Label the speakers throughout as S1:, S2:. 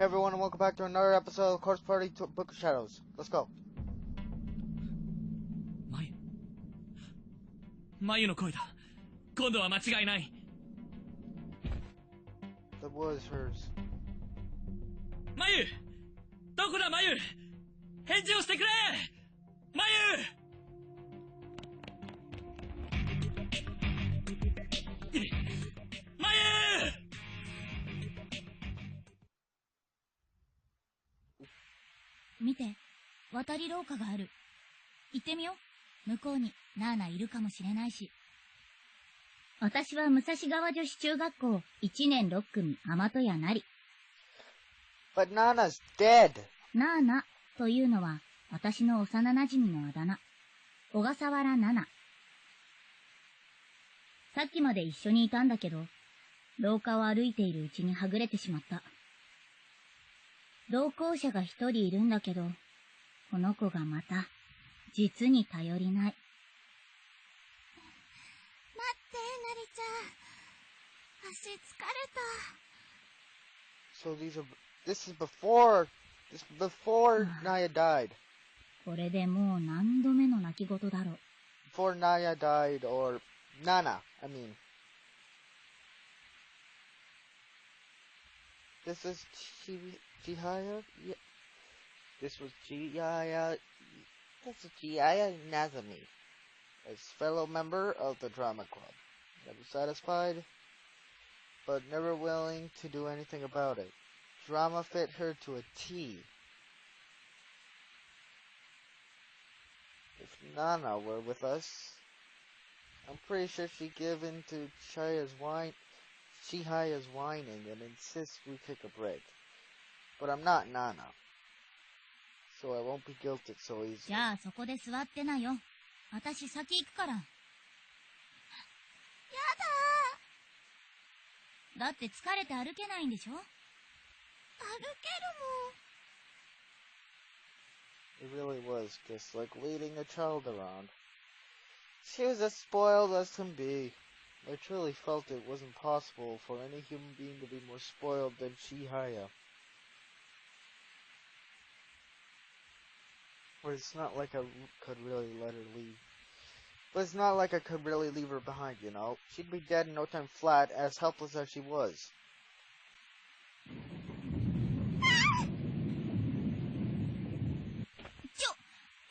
S1: Hey everyone, and welcome back to another episode of Corpse Party Book of Shadows. Let's go.
S2: 眉の声だ。今度は間違いない。
S1: That was hers.
S2: 眉！どこだ眉！返事をしてくれ！眉！眉！
S3: 見て、渡り廊下がある。行ってみよう。向こうにナーナいるかもしれないし。私は武蔵川女子中学校1年6組天戸谷なり。
S1: But Nana's dead!
S3: ナーナというのは私の幼馴染のあだ名。小笠原ナナ。さっきまで一緒にいたんだけど、廊下を歩いているうちにはぐれてしまった。同行者が一人いるんだけど、この子がまた、実に頼りない。待って、ナリちゃん。足疲れた。
S1: So this is before Naya died.
S3: これでもう何度目の泣き言だろう。
S1: Before Naya died, or Nana, I mean. This is Chihaya? Yeah. This was Chihaya. This is Chihaya Nazami, as fellow member of the drama club. Never satisfied, but never willing to do anything about it. Drama fit her to a T. If Nana were with us, I'm pretty sure she'd give in to Chihaya's whining and insist we take a break. But I'm not Nana, so I won't be guilted so easily.
S3: じゃあそこで座ってなよ。私先行くから。やだ。だって疲れて歩けないんでしょ？歩けるもん。
S1: It really was just like leading a child around. She was as spoiled as can be. I truly felt it wasn't possible for any human being to be more spoiled than Chihaya. But it's not like I could really let her leave. But it's not like I could really leave her behind, you know? She'd be dead in no time flat, as helpless as she was.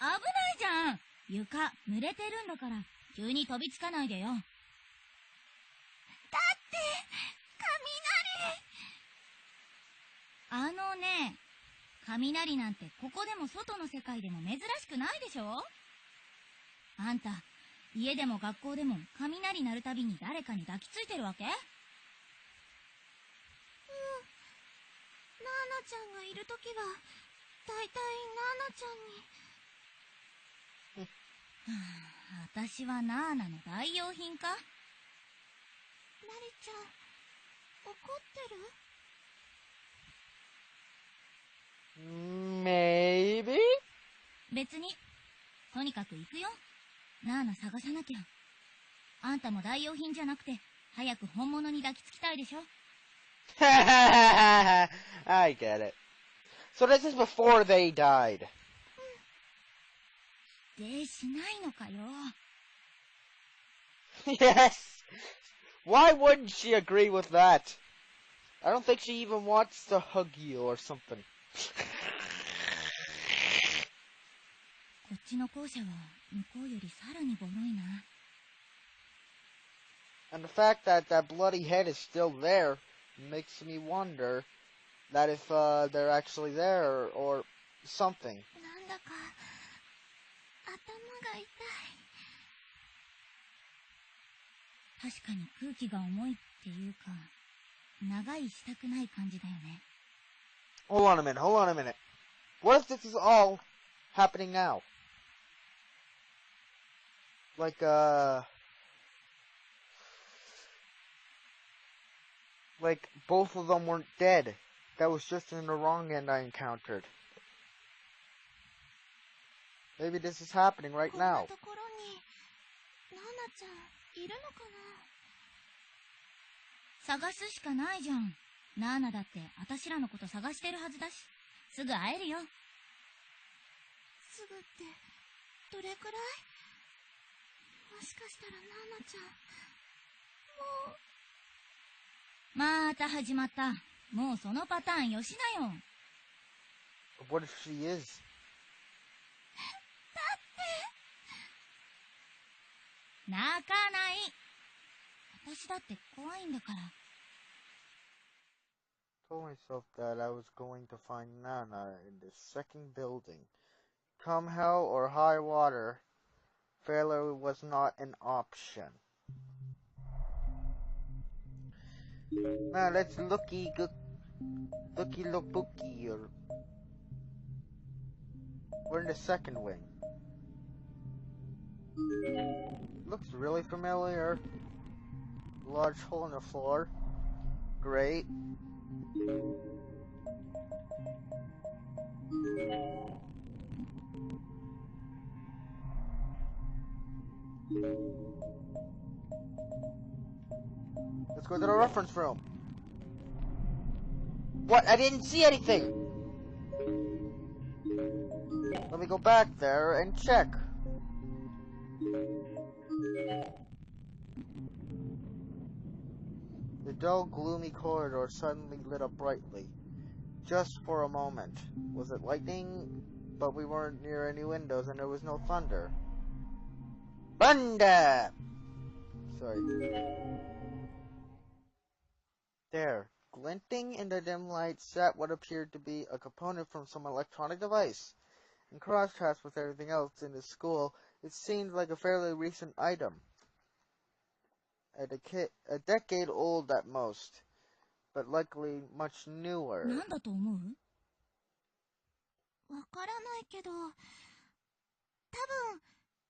S3: 危ないじゃん。床濡れてるんだから急に飛びつかないでよ。だって雷。ね、雷なんてここでも外の世界でも珍しくないでしょ？あんた家でも学校でも雷鳴るたびに誰かに抱きついてるわけ？うん。ナーナちゃんがいるときはだいたいナーナちゃんに。私はナーナの代用品か？ナリちゃん、怒ってる？
S1: Maybe?
S3: 別に。とにかく行くよ。ナーナ探さなきゃ。あんたも代用品じゃなくて、早く本物に抱きつきたいでしょ？
S1: I get it. So this is before they died.
S3: でしないのかよ。
S1: Yes! Why wouldn't she agree with that? I don't think she even wants to hug you or something.
S3: こっちの校舎は向こうよりさらにボロいな。
S1: And the fact that that bloody head is still there makes me wonder that if they're actually there or something.
S3: なんだか頭が痛い。確かに空気が重いっていうか、長居したくない感じだよね。
S1: Hold on a minute. What if this is all happening now? Like both of them weren't dead. That was just in the wrong end I encountered. Maybe this is happening right now.
S3: こんなところにナナちゃんいるのかな？探すしかないじゃん。ナーナだってあたしらのこと探してるはずだし、すぐ会えるよ。
S4: すぐって、どれくらい？もしかしたらナーナちゃん、もう。
S3: また始まった。もうそのパターンよしなよ。
S1: What if she is?
S3: 泣かない。私だって怖いんだから。
S1: Told myself that I was going to find Nana in the second building. Come hell or high water, failure was not an option. Now let's looky look booky. We're in the second wing. Looks really familiar. Large hole in the floor. Great. Let's go to the reference room. What? I didn't see anything! Let me go back there and check. The dull, gloomy corridor suddenly lit up brightly. Just for a moment. Was it lightning? But we weren't near any windows and there was no thunder. Thunder! Sorry. There, glinting in the dim light, sat what appeared to be a component from some electronic device. In contrast with everything else in the school, it seemed like a fairly recent item. A decade old at most, but likely much newer.
S3: なんだと思う？
S4: わからないけど、多分、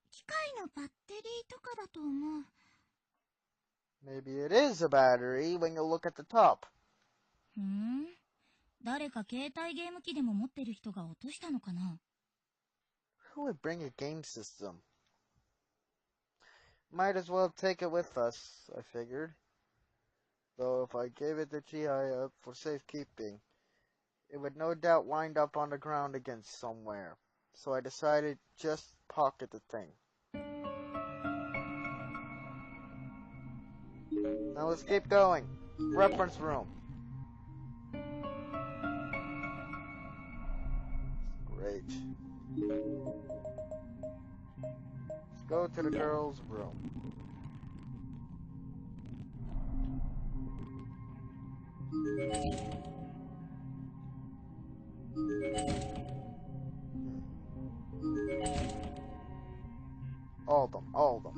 S4: 機械のバッテリーとかだと思う。
S1: Maybe it is a battery when you look at the top.
S3: 誰か携帯ゲーム機でも持ってる人が落としたのかな？
S1: Who would bring a game system? Might as well take it with us, I figured. Though if I gave it to Chihaya for safekeeping, it would no doubt wind up on the ground again somewhere. So I decided just pocket the thing. Now let's keep going. Reference room. Great. Let's go to the girls' room. All of them.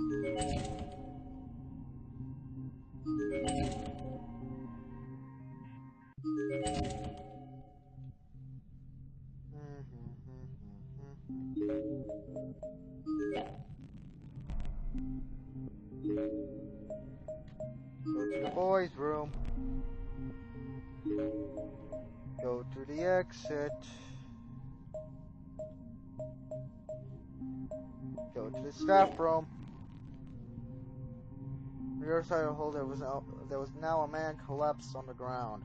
S1: Go to the boys' room. Go to the exit. Go to the staff room. On the other side of the hole, there was now a man collapsed on the ground.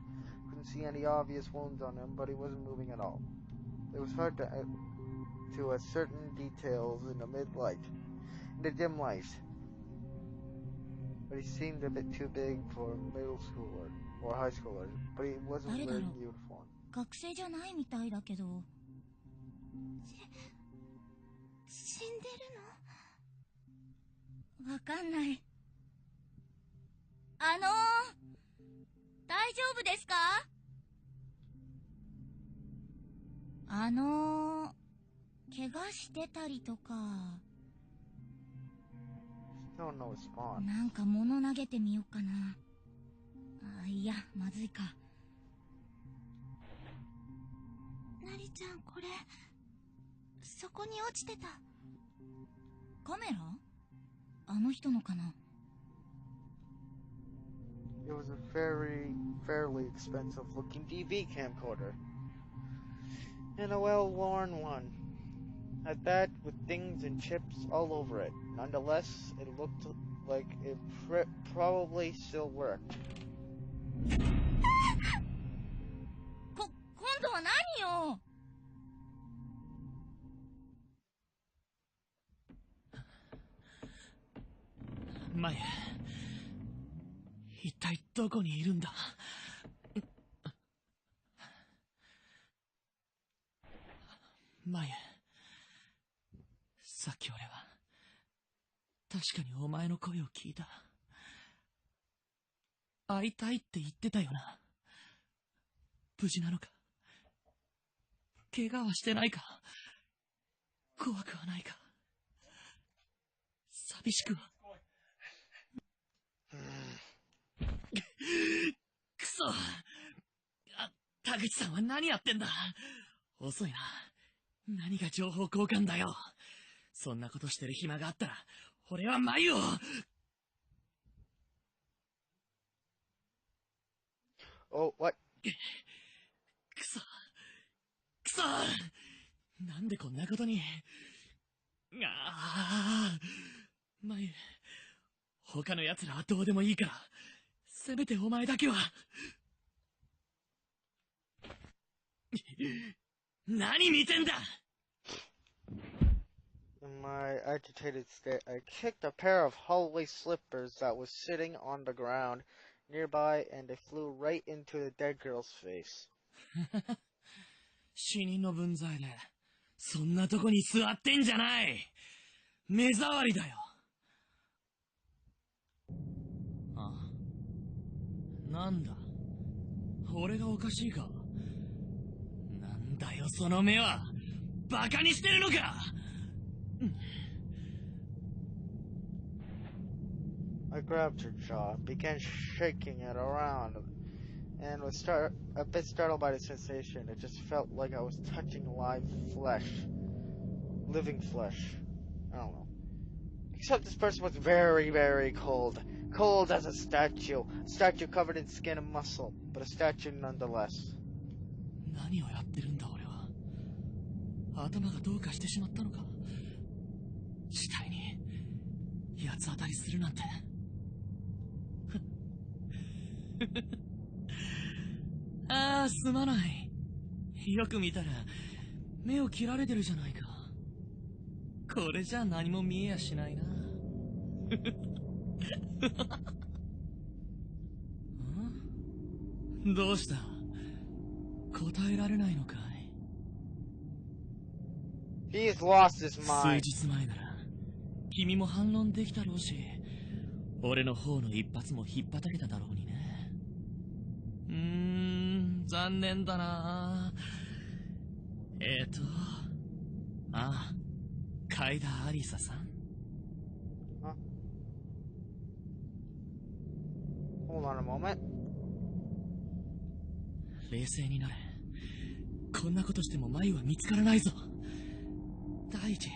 S1: Couldn't see any obvious wounds on him, but he wasn't moving at all. It was hard to ascertain details in the the dim light. But he seemed a bit too big for middle schooler or high schooler. But he wasn't wearing uniform.
S3: 学生じゃないみたいだけど。
S4: 死んでる
S3: の？わかんない。大丈夫ですか？怪我してたりとか。
S1: Still no response.
S3: なんか物投げてみようかな。いや、まずいか。
S4: ナリちゃん、これ、そこに落ちてた。
S3: カメラ？あの人のかな？
S1: It was a fairly expensive looking DV camcorder. And a well-worn one. At that, with dings and chips all over it. Nonetheless, it looked like it probably still worked.
S3: は何よ。
S2: マユ、一体どこにいるんだ。マユ、さっき俺は確かにお前の声を聞いた。会いたいって言ってたよな。無事なのか、怪我はしてないか、怖くはないか、寂しくは。くそ、田口さんは何やってんだ。遅いな。何が情報交換だよ。そんなことしてる暇があったら俺は眉を。
S1: Oh, what?
S2: くそくそ、なんでこんなことに。眉、他の奴らはどうでもいいから、せめてお前だけは。何見てんだ。
S1: In my agitated state, I kicked a pair of Holloway slippers that was sitting on the ground nearby, and they flew right into the dead girl's face.
S2: 死人の分際でそんなとこに座ってんじゃない。目障りだよ。あ、なんだ、俺がおかしいか。なんだよその目は。バカにしてるのか。
S1: I grabbed her jaw, began shaking it around, and was a bit startled by the sensation. It just felt like I was touching live flesh. Living flesh. I don't know. Except this person was very, very cold. Cold as a statue. A statue covered in skin and muscle, but a statue nonetheless.
S2: 何をやってるんだ俺は。頭がどうかしてしまったのか。死体に八つ当たりするなんて。ああ、すまない。よく見たら目を切られてるじゃないか。これじゃ何も見えやしないな。どうした、答えられないのかい。
S1: He's lost his
S2: 数
S1: mind.
S2: 日前なら君も反論できたろうし、俺の方の一発も引っ叩けただろうにね。残念だな。ああ、海田アリサさん。
S1: Huh? Hold on a moment.
S2: 冷静になれ。こんなことしても眉は見つからないぞ。第一、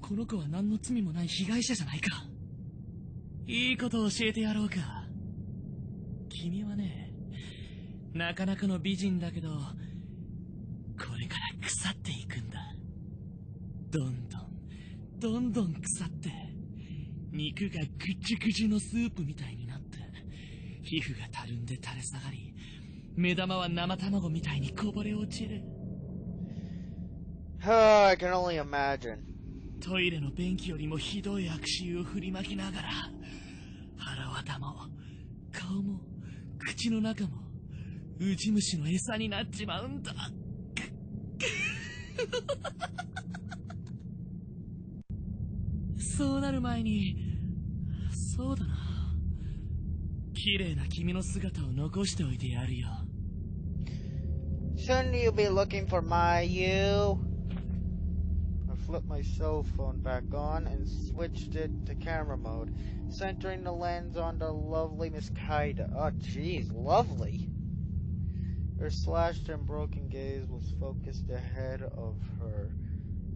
S2: この子は何の罪もない被害者じゃないか。いいことを教えてやろうか。君はね、なかなかの美人だけど、これから腐っていくんだ。どんどん腐って、肉がぐちゅぐちゅのスープみたいになって、皮膚がたるんで垂れ下がり、目玉は生卵みたいにこぼれ落ちる。
S1: I can only imagine.
S2: トイレの便器よりもひどい悪臭を振りまきながら、腹渡も顔も口の中もウジ虫の餌になっちまうんだ。そうなる前に、そうだな、綺麗な君の姿を残しておいてやるよ。
S1: Shouldn't you be looking for you? I flipped my cell phone back on and switched it to camera mode, centering the lens on the lovely Miss Kaida. Oh, jeez, lovely. Her slashed and broken gaze was focused ahead of her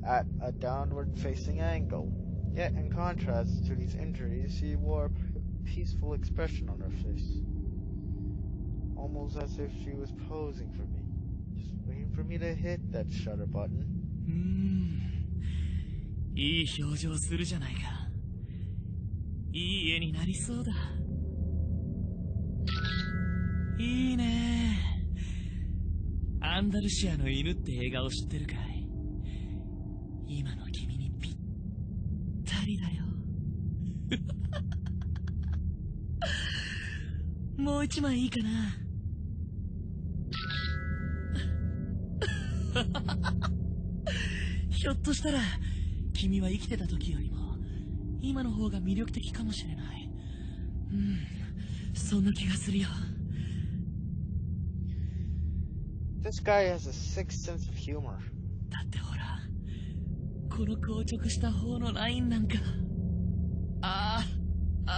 S1: at a downward-facing angle. Yet, in contrast to these injuries, she wore a peaceful expression on her face, almost as if she was posing for me, just waiting for me to hit that shutter button.
S2: いい表情するじゃないか。いい絵になりそうだ。いいね。あアンダルシアの犬って映画を知ってるかい？今の君にぴったりだよ。もう一枚いいかな？ひょっとしたら君は生きてた時よりも今の方が魅力的かもしれない。そんな気がするよ。
S1: This guy has a sick sense of humor.
S2: だってほら、この硬直した方のラインなんか、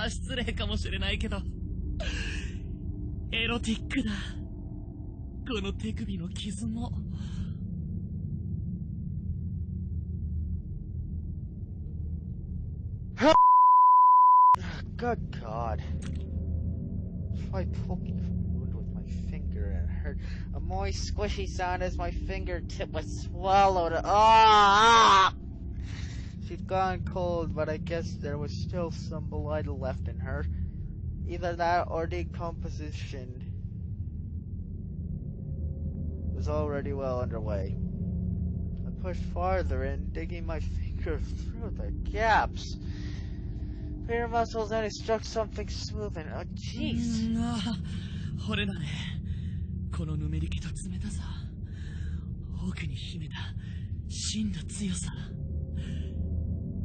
S2: 失礼かもしれないけど、エロティックだ。この手首の傷も。
S1: Good God. If I poke you wound with my finger and it hurt, a moist, squishy sound as my fingertip was swallowed. Ah! She'd gone cold, but I guess there was still some blood left in her. Either that or decomposition was already well underway. I pushed farther in, digging my finger through the gaps. Finger muscles and it struck something smooth and oh jeez.
S2: 惚れだね。このぬめり気と冷たさ。奥に秘めた真の強さ。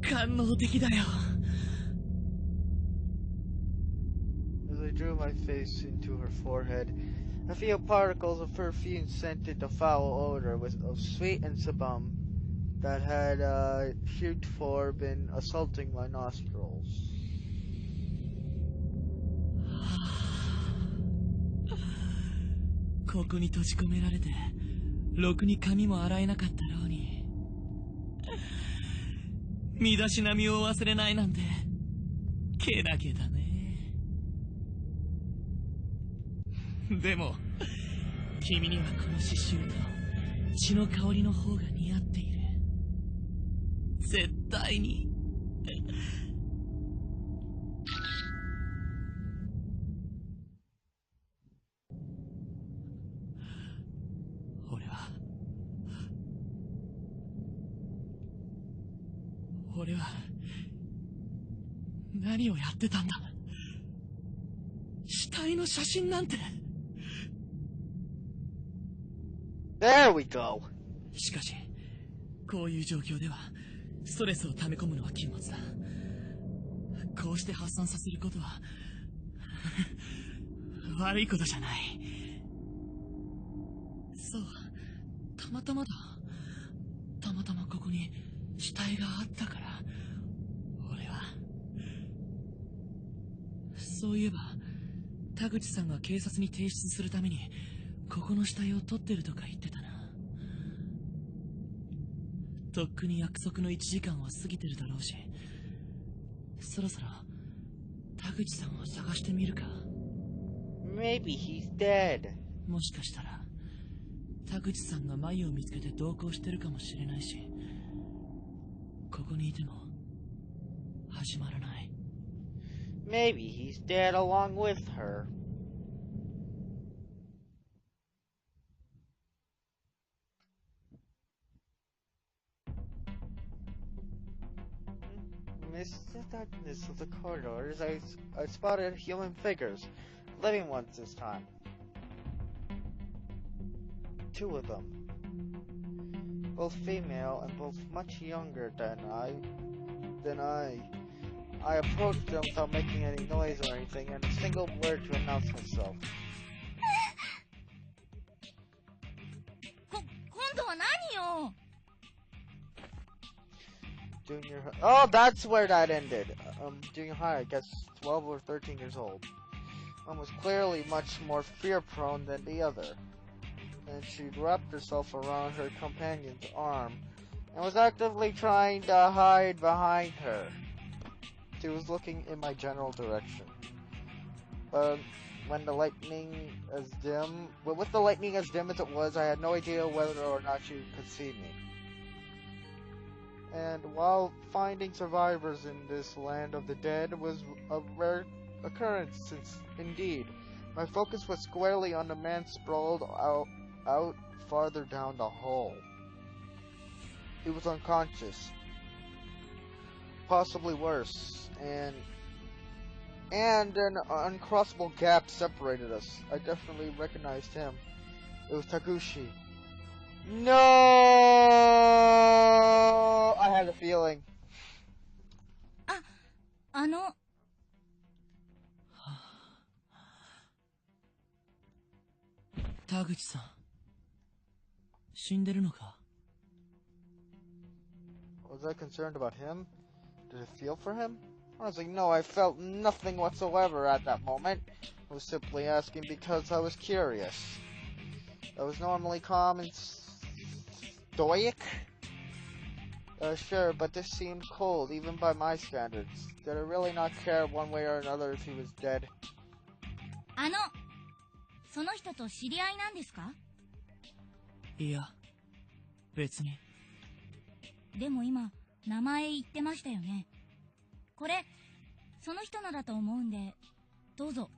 S2: 官能的だよ。
S1: As I drew my face into her forehead, a few particles of perfume scented the foul odor of sweet and sebum that had heretofore been assaulting my nostrils.
S2: ここに閉じ込められて、ろくに髪も洗えなかったろうに。身だしなみを忘れないなんて、けなげだね。でも、君にはこの刺繍と血の香りの方が似合っている。絶対に。俺は何をやってたんだ。死体の写真なんて。
S1: There we go.
S2: しかしこういう状況ではストレスを溜め込むのは禁物だ。こうして発散させることは悪いことじゃない。そう、たまたまここに死体があったから。俺はそういえば田口さんが警察に提出するためにここの死体を取ってるとか言ってたな。とっくに約束の1時間は過ぎてるだろうし、そろそろ田口さんを探してみるか。
S1: Maybe he's dead.
S2: もしかしたら田口さんが眉を見つけて同行してるかもしれないし、ここにいても始まらない。
S1: Maybe he's dead along with her. Amidst the darkness of the corridors, I spotted human figures, living ones this time. 2 of them. Both female and both much younger than I. I approached them without making any noise or anything, and a single word to announce myself.
S3: 今度は何よ。
S1: Junior high. Oh, that's where that ended. Junior high, I guess 12 or 13 years old. One was clearly much more fear-prone than the other, and she'd wrapped herself around her companion's arm and was actively trying to hide behind her. She was looking in my general direction. But with the lightning as dim as it was, I had no idea whether or not she could see me. And while finding survivors in this land of the dead was a rare occurrence, since indeed my focus was squarely on the man sprawled out farther down the hall. He was unconscious. Possibly worse, and an uncrossable gap separated us. I definitely recognized him. It was Taguchi. No! I had a feeling.
S2: 田口さん、死んでるのか？
S1: Was I concerned about him? Did I feel for him? Honestly, no, I felt nothing whatsoever at that moment. I was simply asking because I was curious. I was normally calm and stoic? Sure, but this seemed cold, even by my standards. Did I really not care one way or another if he was dead?
S3: その人と知り合いなんですか？
S2: いや、別に。
S3: でも今、名前言ってましたよね。これ、その人のだと思うんで、どうぞ。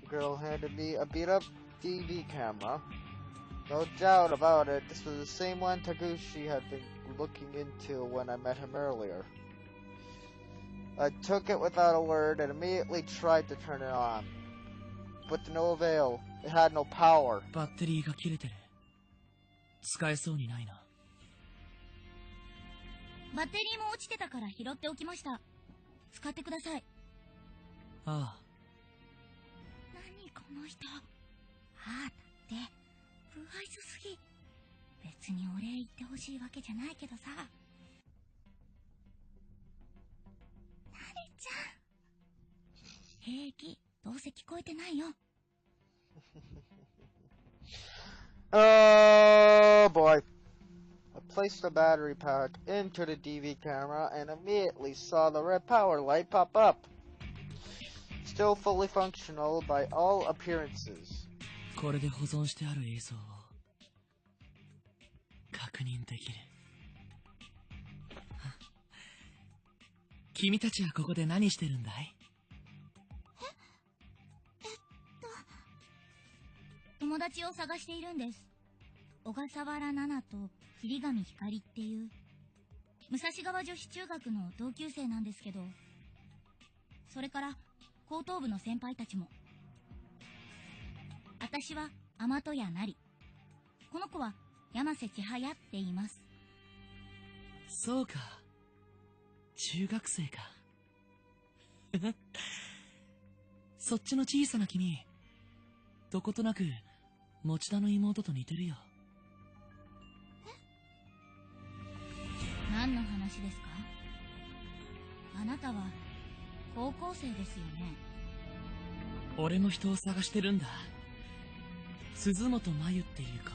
S1: The girl handed me a beat-up DV camera. No doubt about it, this was the same one Taguchi had been looking into when I met him earlier. I took it without a word and immediately tried to turn it on. But to no avail. It had no power.
S2: バッテリーが切れてる。使えそうにないな。
S3: バッテリーも落ちてたから拾っておきました。使ってください。
S2: ああ。
S3: 何この人。ああだって、不愛想すぎ。別にお礼言ってほしいわけじゃないけどさ。ナリちゃん。平気。どうせ聞こえてないよ。
S1: Oh boy. I placed the battery pack into the DV camera and immediately saw the red power light pop up. Still fully functional by all appearances.
S2: これで保存してある映像を確認できる。君たちはここで何してるんだい？
S3: 友達を探しているんです。小笠原奈々と霧上ひかりっていう武蔵川女子中学の同級生なんですけど、それから高等部の先輩たちも。私は天戸谷なり、この子は山瀬千早って言います。
S2: そうか、中学生か。そっちの小さな君、どことなく持田の妹と似てるよ。
S3: 何の話ですか？あなたは高校生ですよね。
S2: 俺も人を探してるんだ。鈴本真由っていう子。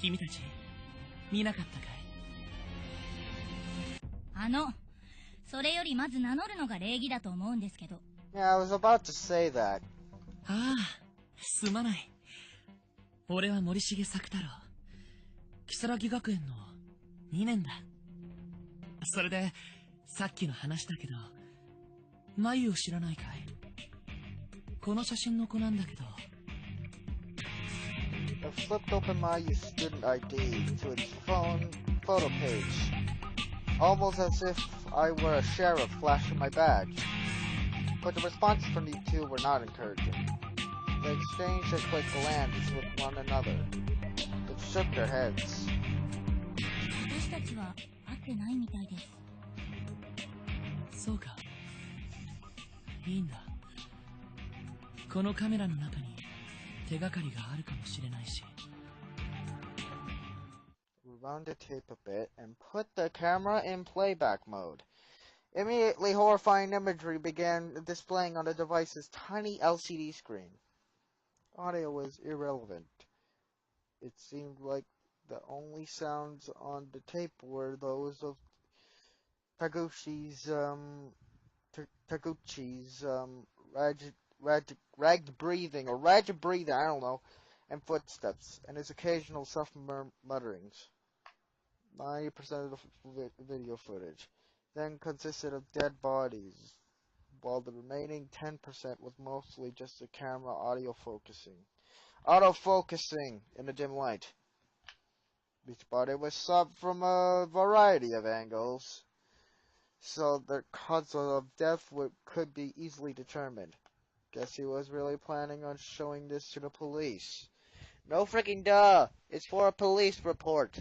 S2: 君たち見なかったかい？それよりまず名乗るのが礼儀だと思うんですけど。
S1: Yeah, I was about to say that.
S2: ああ、すまない。俺は森重作太郎。如月学園の2年だ。それで、さっきの話だけど、真由を知らないかい？この写真の子なんだけど。
S1: I flipped open my student ID to its photo page, almost as if I were a sheriff flashing my badge. But the responses from these two were not encouraging. They exchanged a quick glance with one another, but shook their heads.
S3: 私たちは会ってないみたいです。
S2: そうか。いいんだ。このカメラの中に手がかりがあるかもしれないし。
S1: Rewound the tape a bit and put the camera in playback mode. Immediately, horrifying imagery began displaying on the device's tiny LCD screen. Audio was irrelevant. It seemed like the only sounds on the tape were those of Taguchi's ragged breathing, I don't know, and footsteps, and his occasional self-mutterings. 90% of the video footage then consisted of dead bodies, while the remaining 10% was mostly just the camera audio focusing. Auto-focusing in the dim light. Each body was subbed from a variety of angles, so the cause of death could be easily determined. Guess he was really planning on showing this to the police. No freaking duh! It's for a police report.